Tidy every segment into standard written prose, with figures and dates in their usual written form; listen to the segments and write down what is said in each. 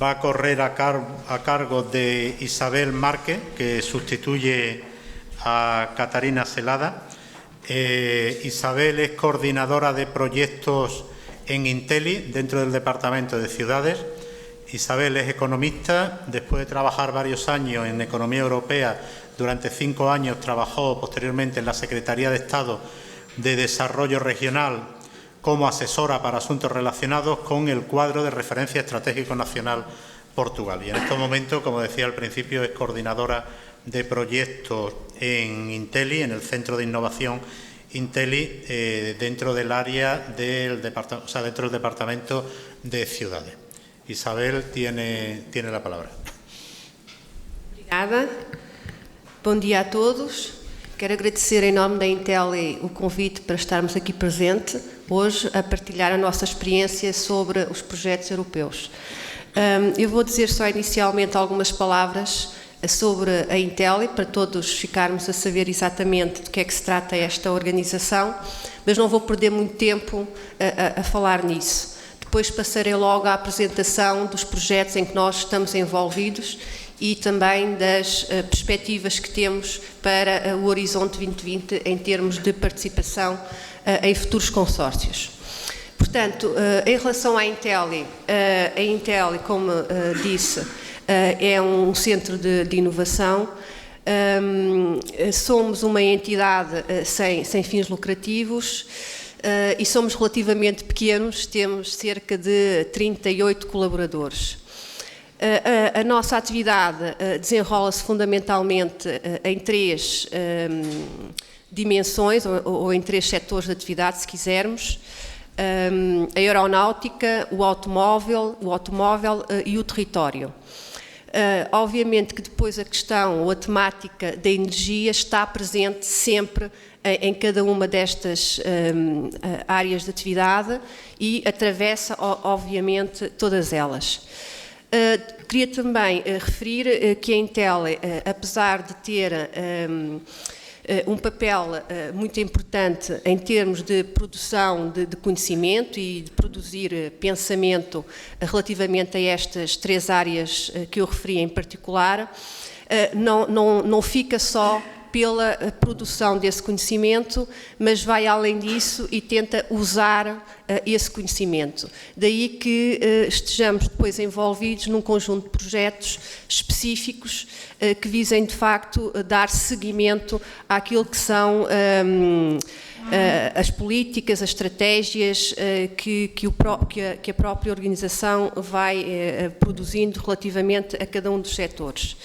va a correr a cargo de Isabel Márquez, que sustituye a Catarina Celada. Isabel es coordinadora de proyectos en Inteli, dentro del Departamento de Ciudades. Isabel es economista. Después de trabajar varios años en economía europea, durante 5 años trabajó posteriormente en la Secretaría de Estado de Desarrollo Regional como asesora para asuntos relacionados con el cuadro de referencia estratégico nacional Portugal. Y en estos momentos, como decía al principio, es coordinadora de proyectos en Inteli, en el Centro de Innovación Inteli, dentro del área del departamento, o sea, dentro del Departamento de Ciudades. Isabel tiene la palabra. Obrigada. Bom dia a todos. Quero agradecer em nome da Inteli o convite para estarmos aqui presente hoje a partilhar a nossa experiência sobre os projetos europeus. Eu vou dizer só inicialmente algumas palavras sobre a Inteli, para todos ficarmos a saber exatamente de que é que se trata esta organização, mas não vou perder muito tempo a falar nisso. Depois passarei logo à apresentação dos projetos em que nós estamos envolvidos e também das perspectivas que temos para o Horizonte 2020 em termos de participação em futuros consórcios. Portanto, em relação à Inteli, a Inteli, como disse, é um centro de inovação. Somos uma entidade sem fins lucrativos e somos relativamente pequenos, temos cerca de 38 colaboradores. A nossa atividade desenrola-se fundamentalmente em 3 dimensões, ou em 3 setores de atividade, se quisermos: a aeronáutica, o automóvel e o território. Obviamente que depois a questão ou a temática da energia está presente sempre em cada uma destas áreas de atividade e atravessa, obviamente, todas elas. Queria também referir que a Inteli, apesar de ter um papel muito importante em termos de produção de conhecimento e de produzir pensamento relativamente a estas 3 áreas que eu referi em particular, não fica só pela produção desse conhecimento, mas vai além disso e tenta usar esse conhecimento. Daí que estejamos depois envolvidos num conjunto de projetos específicos que visem, de facto, dar seguimento àquilo que são as políticas, as estratégias que a própria organização vai produzindo relativamente a cada um dos setores.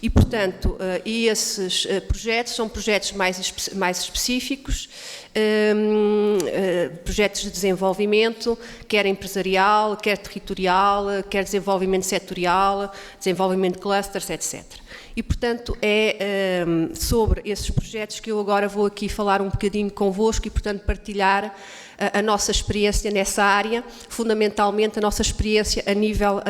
E, portanto, esses projetos são projetos mais específicos, projetos de desenvolvimento, quer empresarial, quer territorial, quer desenvolvimento setorial, desenvolvimento de clusters, etc. E, portanto, é sobre esses projetos que eu agora vou aqui falar um bocadinho convosco e, portanto, partilhar a nossa experiência nessa área, fundamentalmente a nossa experiência a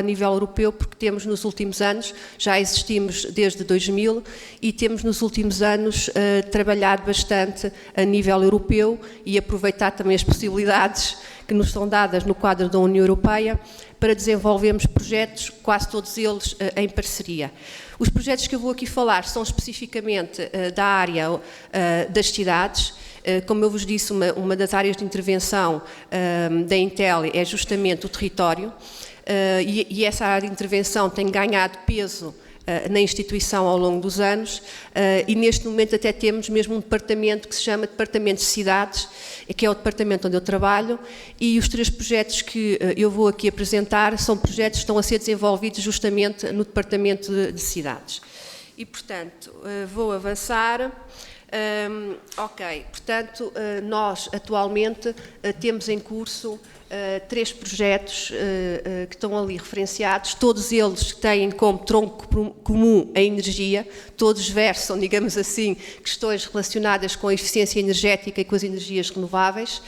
nível europeu, porque temos nos últimos anos, já existimos desde 2000 e temos nos últimos anos trabalhado bastante a nível europeu e aproveitar também as possibilidades que nos são dadas no quadro da União Europeia para desenvolvermos projetos, quase todos eles em parceria. Os projetos que eu vou aqui falar são especificamente da área das cidades. Como eu vos disse, uma das áreas de intervenção da Inteli é justamente o território, e essa área de intervenção tem ganhado peso na instituição ao longo dos anos, e neste momento até temos mesmo um departamento que se chama Departamento de Cidades, que é o departamento onde eu trabalho, e os 3 projetos que eu vou aqui apresentar são projetos que estão a ser desenvolvidos justamente no Departamento de Cidades. E, portanto, vou avançar. Ok, portanto, nós atualmente temos em curso 3 projetos que estão ali referenciados, todos eles têm como tronco comum a energia, todos versam, digamos assim, questões relacionadas com a eficiência energética e com as energias renováveis.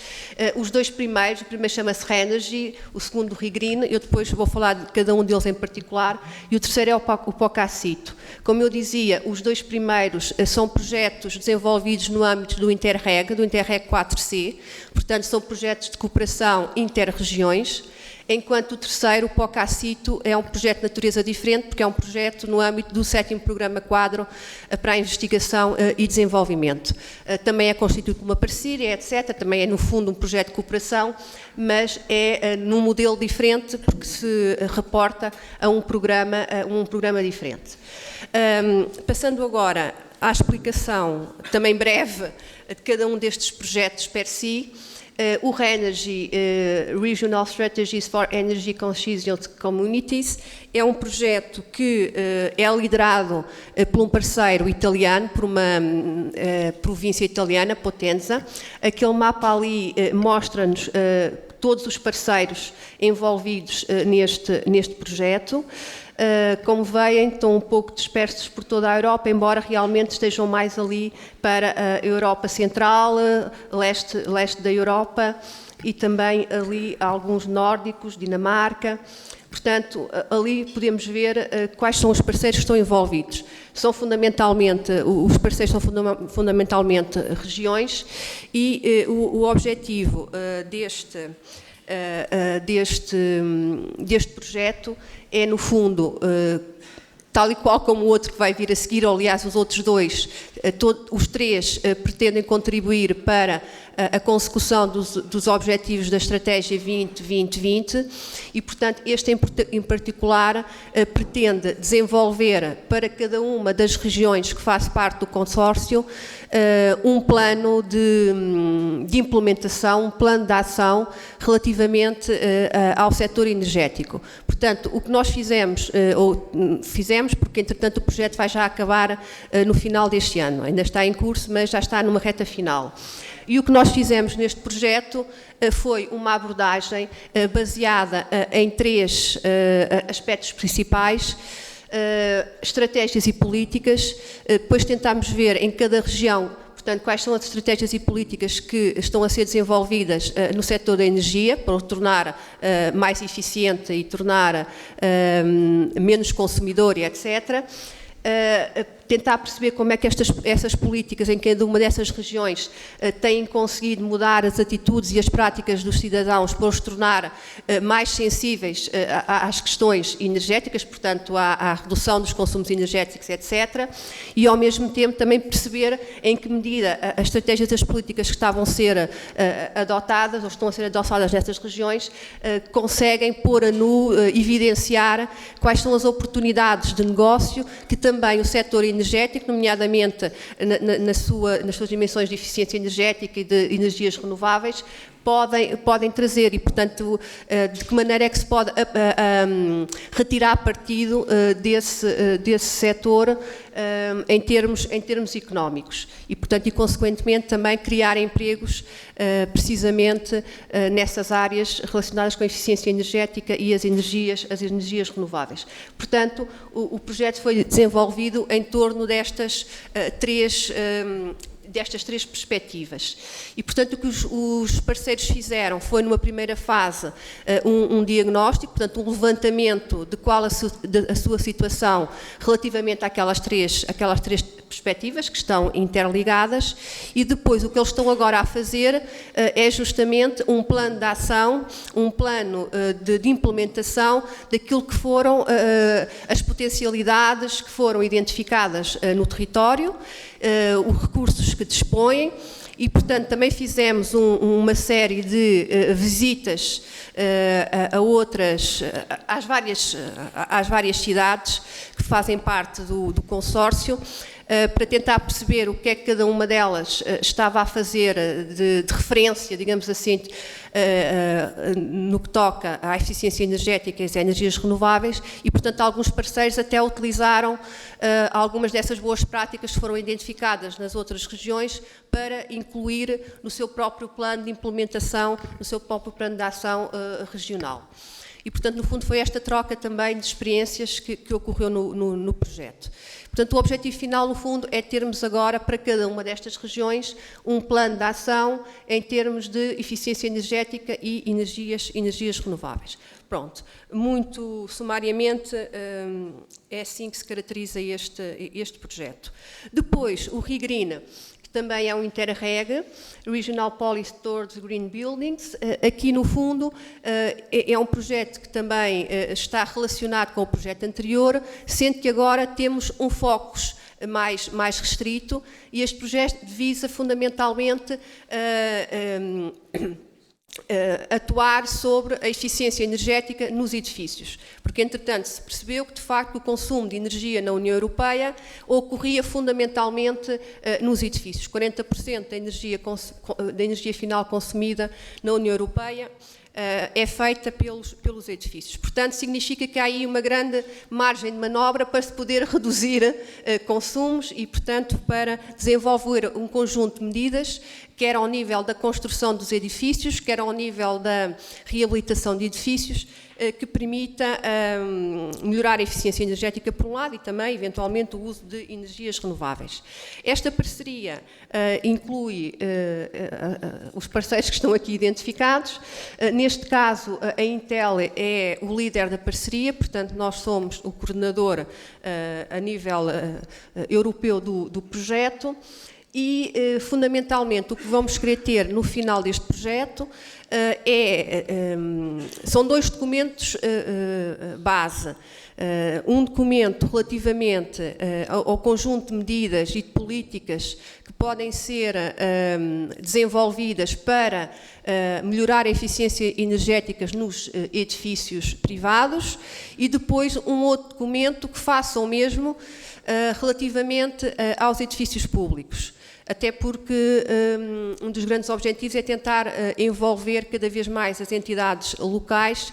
Os 2 primeiros, o primeiro chama-se Reenergy, o segundo o Regreen, eu depois vou falar de cada um deles em particular, e o terceiro é o Pocacito. Como eu dizia, os 2 primeiros são projetos desenvolvidos no âmbito do Interreg 4C, portanto são projetos de cooperação inter-regiões, enquanto o terceiro, o POCACITO, é um projeto de natureza diferente, porque é um projeto no âmbito do 7º Programa Quadro para a Investigação e Desenvolvimento. Também é constituído por uma parceria, etc., também é, no fundo, um projeto de cooperação, mas é num modelo diferente, porque se reporta a um programa diferente. Passando agora à explicação, também breve, de cada um destes projetos per si. O RENERGY, Regional Strategies for Energy Conscious Communities, é um projeto que é liderado por um parceiro italiano, por uma província italiana, Potenza. Aquele mapa ali mostra-nos todos os parceiros envolvidos neste projeto. Como veem, estão um pouco dispersos por toda a Europa, embora realmente estejam mais ali para a Europa Central, leste da Europa, e também ali alguns nórdicos, Dinamarca. Portanto, ali podemos ver quais são os parceiros que estão envolvidos. Os parceiros são fundamentalmente regiões, e o objetivo deste projeto é, no fundo, tal e qual como o outro que vai vir a seguir, ou aliás os outros dois, os três pretendem contribuir para a consecução dos objetivos da Estratégia 20-20-20 e, portanto, este em particular pretende desenvolver para cada uma das regiões que faz parte do consórcio um plano de implementação, um plano de ação relativamente ao setor energético. Portanto, o que nós fizemos, porque entretanto o projeto vai já acabar no final deste ano, ainda está em curso, mas já está numa reta final. E o que nós fizemos neste projeto foi uma abordagem baseada em três aspectos principais: estratégias e políticas. Depois tentámos ver em cada região, portanto, quais são as estratégias e políticas que estão a ser desenvolvidas no setor da energia, para o tornar mais eficiente e tornar menos consumidor, etc. Tentar perceber como é que essas políticas em cada uma dessas regiões têm conseguido mudar as atitudes e as práticas dos cidadãos para os tornar mais sensíveis às questões energéticas, portanto, à redução dos consumos energéticos, etc. E, ao mesmo tempo, também perceber em que medida as estratégias e as políticas que estavam a ser adotadas ou estão a ser adotadas nessas regiões conseguem pôr a nu, evidenciar quais são as oportunidades de negócio que também o setor energético, nomeadamente nas suas dimensões de eficiência energética e de energias renováveis, podem trazer, e, portanto, de que maneira é que se pode retirar partido desse setor em termos económicos e, portanto, e consequentemente também criar empregos precisamente nessas áreas relacionadas com a eficiência energética e as energias renováveis. Portanto, o projeto foi desenvolvido em torno destas três perspectivas. E, portanto, o que os parceiros fizeram foi, numa primeira fase, um diagnóstico, portanto, um levantamento de qual a sua situação relativamente àquelas três perspectivas que estão interligadas, e depois o que eles estão agora a fazer é justamente um plano de ação, um plano de implementação daquilo que foram as potencialidades que foram identificadas no território, os recursos que dispõem, e, portanto, também fizemos uma série de visitas às várias cidades que fazem parte do consórcio, para tentar perceber o que é que cada uma delas estava a fazer de referência, digamos assim, no que toca à eficiência energética e às energias renováveis, e, portanto, alguns parceiros até utilizaram algumas dessas boas práticas que foram identificadas nas outras regiões para incluir no seu próprio plano de implementação, no seu próprio plano de ação regional. E, portanto, no fundo, foi esta troca também de experiências que ocorreu no projeto. Portanto, o objetivo final, no fundo, é termos agora, para cada uma destas regiões, um plano de ação em termos de eficiência energética e energias renováveis. Pronto, muito sumariamente, é assim que se caracteriza este projeto. Depois, o ReGreen, que também é um Interreg, Regional Policy Towards Green Buildings. Aqui, no fundo, é um projeto que também está relacionado com o projeto anterior, sendo que agora temos um foco mais restrito, e este projeto visa fundamentalmente atuar sobre a eficiência energética nos edifícios, porque entretanto se percebeu que de facto o consumo de energia na União Europeia ocorria fundamentalmente nos edifícios. 40% da energia final consumida na União Europeia é feita pelos edifícios. Portanto, significa que há aí uma grande margem de manobra para se poder reduzir consumos e, portanto, para desenvolver um conjunto de medidas, quer ao nível da construção dos edifícios, quer ao nível da reabilitação de edifícios, que permita melhorar a eficiência energética por um lado e também, eventualmente, o uso de energias renováveis. Esta parceria inclui os parceiros que estão aqui identificados. Neste caso, a Intel é o líder da parceria, portanto, nós somos o coordenador a nível europeu do projeto. E, fundamentalmente, o que vamos querer ter no final deste projeto são dois documentos base. Um documento relativamente ao conjunto de medidas e de políticas que podem ser desenvolvidas para melhorar a eficiência energética nos edifícios privados, e depois um outro documento que faça o mesmo relativamente aos edifícios públicos. Até porque um dos grandes objetivos é tentar envolver cada vez mais as entidades locais,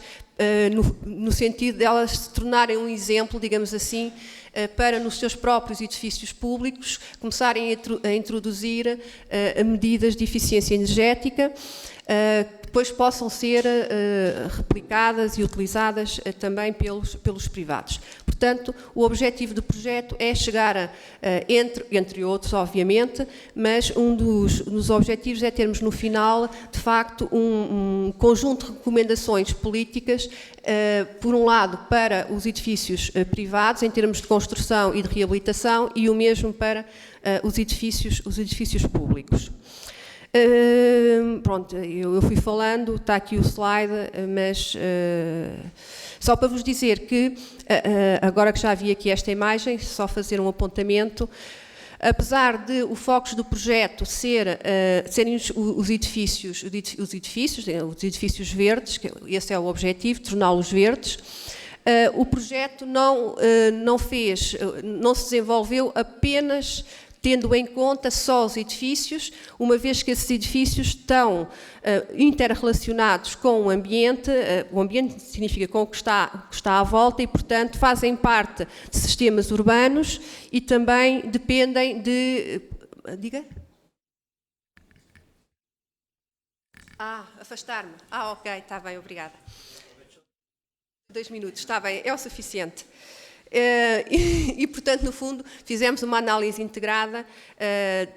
no sentido de elas se tornarem um exemplo, digamos assim, para nos seus próprios edifícios públicos começarem a introduzir medidas de eficiência energética, que depois possam ser replicadas e utilizadas também pelos privados. Portanto, o objetivo do projeto é chegar entre outros, obviamente, mas um dos objetivos é termos no final, de facto, um conjunto de recomendações políticas, por um lado, para os edifícios privados, em termos de construção e de reabilitação, e o mesmo para os edifícios públicos. Pronto, eu fui falando, está aqui o slide, mas só para vos dizer que, agora que já vi aqui esta imagem, só fazer um apontamento, apesar de o foco do projeto serem os edifícios verdes, que esse é o objetivo, torná-los verdes, o projeto não se desenvolveu apenas tendo em conta só os edifícios, uma vez que esses edifícios estão interrelacionados com o ambiente significa com o que está à volta e, portanto, fazem parte de sistemas urbanos e também dependem de... Diga? Afastar-me. Ok, está bem, obrigada. 2 minutos, está bem, é o suficiente. E, portanto, no fundo, fizemos uma análise integrada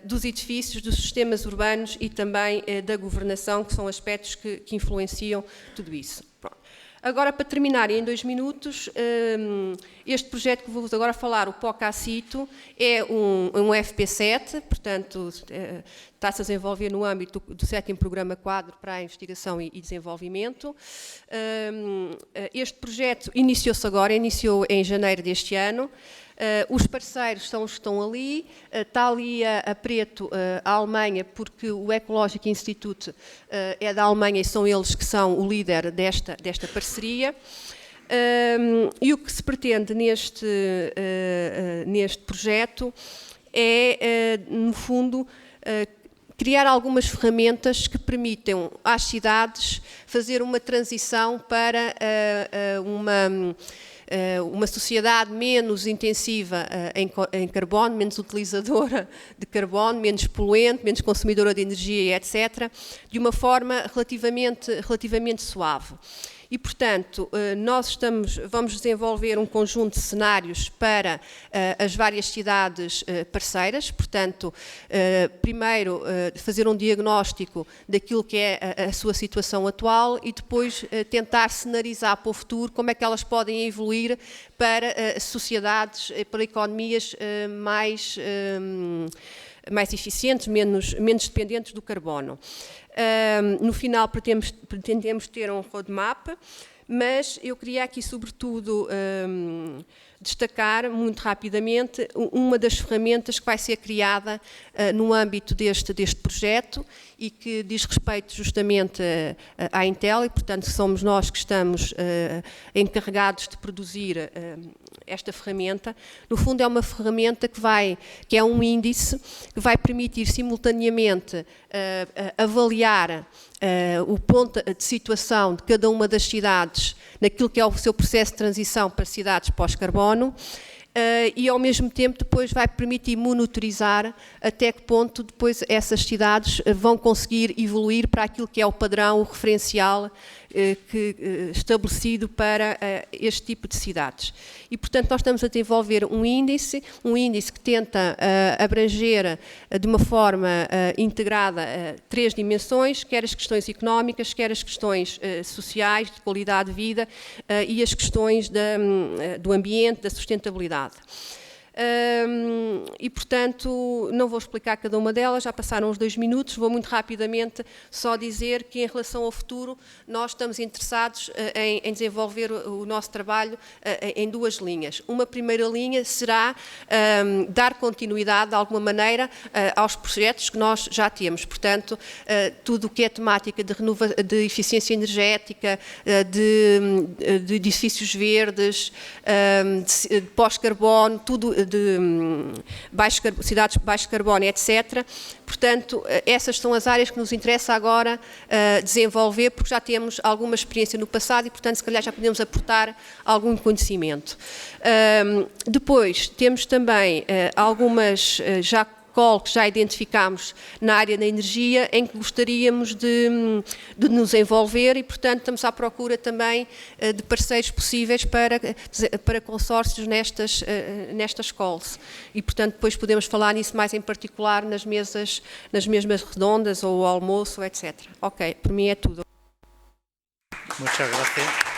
dos edifícios, dos sistemas urbanos e também da governação, que são aspectos que influenciam tudo isso. Pronto. Agora, para terminar, em 2 minutos, este projeto que vou agora falar, o POCACITO, é um FP7, portanto, está-se a desenvolver no âmbito do 7º Programa Quadro para a Investigação e Desenvolvimento. Este projeto iniciou em janeiro deste ano. Os parceiros são os que estão ali, está ali a preto a Alemanha, porque o Ecologic Institute é da Alemanha e são eles que são o líder desta parceria. E o que se pretende neste projeto é, no fundo, criar algumas ferramentas que permitam às cidades fazer uma transição para uma sociedade menos intensiva em carbono, menos utilizadora de carbono, menos poluente, menos consumidora de energia, etc., de uma forma relativamente suave. E, portanto, nós vamos desenvolver um conjunto de cenários para as várias cidades parceiras, portanto, primeiro fazer um diagnóstico daquilo que é a sua situação atual e depois tentar cenarizar para o futuro como é que elas podem evoluir para sociedades, para economias mais mais eficientes, menos dependentes do carbono. No final pretendemos ter um roadmap, mas eu queria aqui sobretudo destacar muito rapidamente uma das ferramentas que vai ser criada no âmbito deste projeto e que diz respeito justamente à Intel, e portanto somos nós que estamos encarregados de produzir esta ferramenta. No fundo é uma ferramenta que é um índice que vai permitir simultaneamente avaliar o ponto de situação de cada uma das cidades naquilo que é o seu processo de transição para cidades pós-carbono e ao mesmo tempo depois vai permitir monitorizar até que ponto depois essas cidades vão conseguir evoluir para aquilo que é o padrão, o referencial estabelecido para este tipo de cidades. E, portanto, nós estamos a desenvolver um índice que tenta abranger de uma forma integrada 3 dimensões, quer as questões económicas, quer as questões sociais, de qualidade de vida e as questões do ambiente, da sustentabilidade. E, portanto, não vou explicar cada uma delas, já passaram os 2 minutos, vou muito rapidamente só dizer que em relação ao futuro nós estamos interessados em desenvolver o nosso trabalho em 2 linhas. Uma primeira linha será dar continuidade, de alguma maneira, aos projetos que nós já temos, portanto, tudo o que é temática de eficiência energética, de edifícios verdes, de pós-carbono, tudo de cidades de baixo carbono, etc. Portanto, essas são as áreas que nos interessa agora desenvolver, porque já temos alguma experiência no passado e, portanto, se calhar já podemos aportar algum conhecimento. Depois, temos também algumas que já identificámos na área da energia, em que gostaríamos de nos envolver e, portanto, estamos à procura também de parceiros possíveis para consórcios nestas calls. E, portanto, depois podemos falar nisso mais em particular nas mesmas redondas ou ao almoço, etc. Ok, por mim é tudo. Muchas gracias.